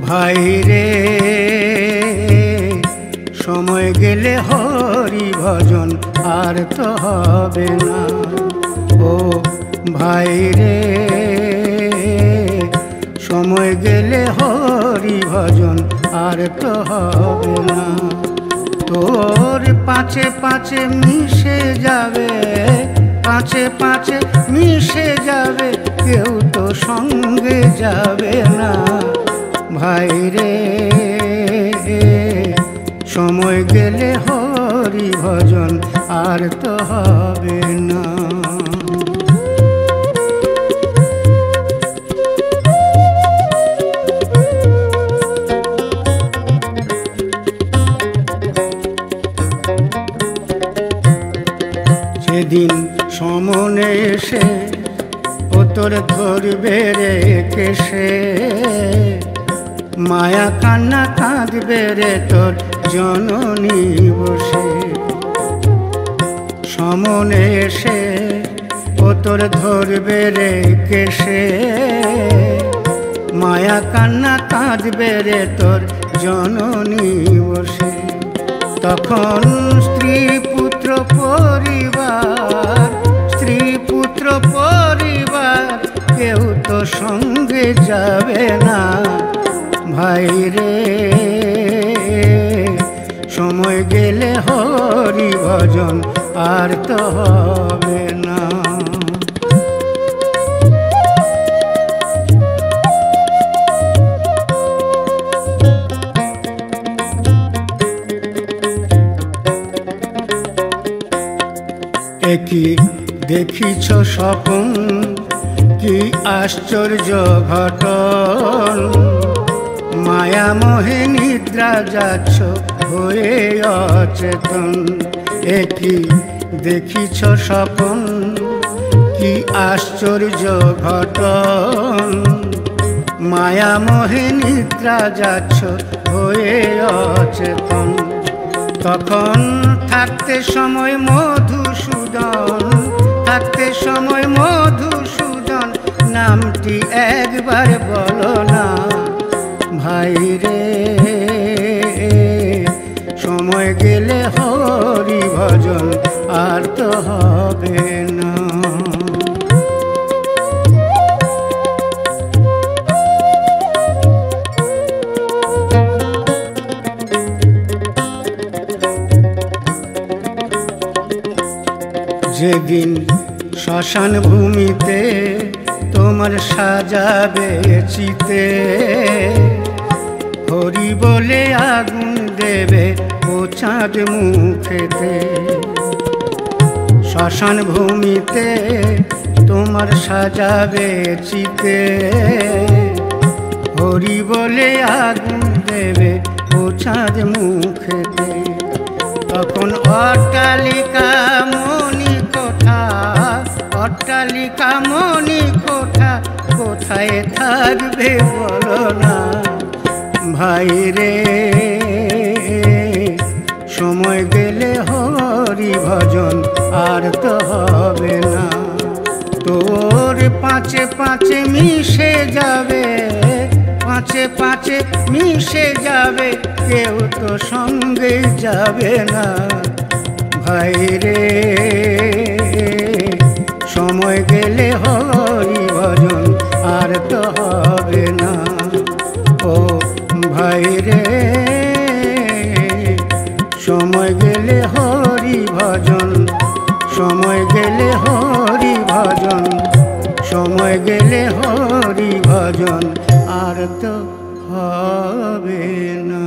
ভাই রে সময় গেলে হরি ভজন আর তো হবে না। ও ভাই রে সময় গেলে হরি ভজন আর তো হবে না। তোর পাছে পাছে মিশে যাবে, পাছে পাছে মিশে যাবে, কেউ তো সঙ্গে যাবে না। ভাই রে সময় গেলে হরি ভজন আর তো হবে না। সেদিন সমনে এসে ও তোর ধরবে রে কেসে, মায়া কান্না কাঁদবে রে তোর জননী বসে। সমনে এসে ও তোর ধরবে রে কেসে, মায়া কান্না কাঁদবে রে তোর জননী বসে। তখন স্ত্রী পুত্র পরিবার, স্ত্রী পুত্র পরিবার কেউ তো সঙ্গে যাবে না। ভাই রে সময় গেলে হরি ভজন আর তো হবে না। কি দেখিছ স্বপন, কি আশ্চর্য ঘটন, মায়া মোহে নিদ্রা যাচ্ছ হয়ে অচেতন। কি দেখিছ স্বপন, কি আশ্চর্য ঘটন, মায়া মোহে নিদ্রা যাচ্ছ হয়ে অচেতন। তখন থাকতে সময় মধুসূদন, থাকতে সময় মধুসূদন নামটি একবার বলো না। ভাই রে সময় গেলে হরি ভজন আর তো হবে না। যেদিন শ্মশান ভূমিতে তোমার সাজাবে চিতে, হরি বলে আগুন দেবে ও চাঁদ মুখেতে। শ্মশান ভূমিতে তোমার সাজাবে চিতে, হরি বলে আগুন দেবে ও চাঁদ মুখেতে। তখন অট্টালিকা মণি কোঠা, অট্টালিকা মণি কোঠা কোথায় থাকবে বলো না। ভাই রে সময় গেলে হরি ভজন আর তো হবে না। তোর পাছে পাছে মিশে যাবে, পাছে পাছে মিশে যাবে, কেউ তো সঙ্গে যাবে না। ভাই রে সময় গেলে হরি ভজন আর তো হবে না। ও ভাই রে সময় গেলে হরি ভজন, সময় গেলে হরি ভজন, সময় গেলে হরি ভজন আর তো হবে না।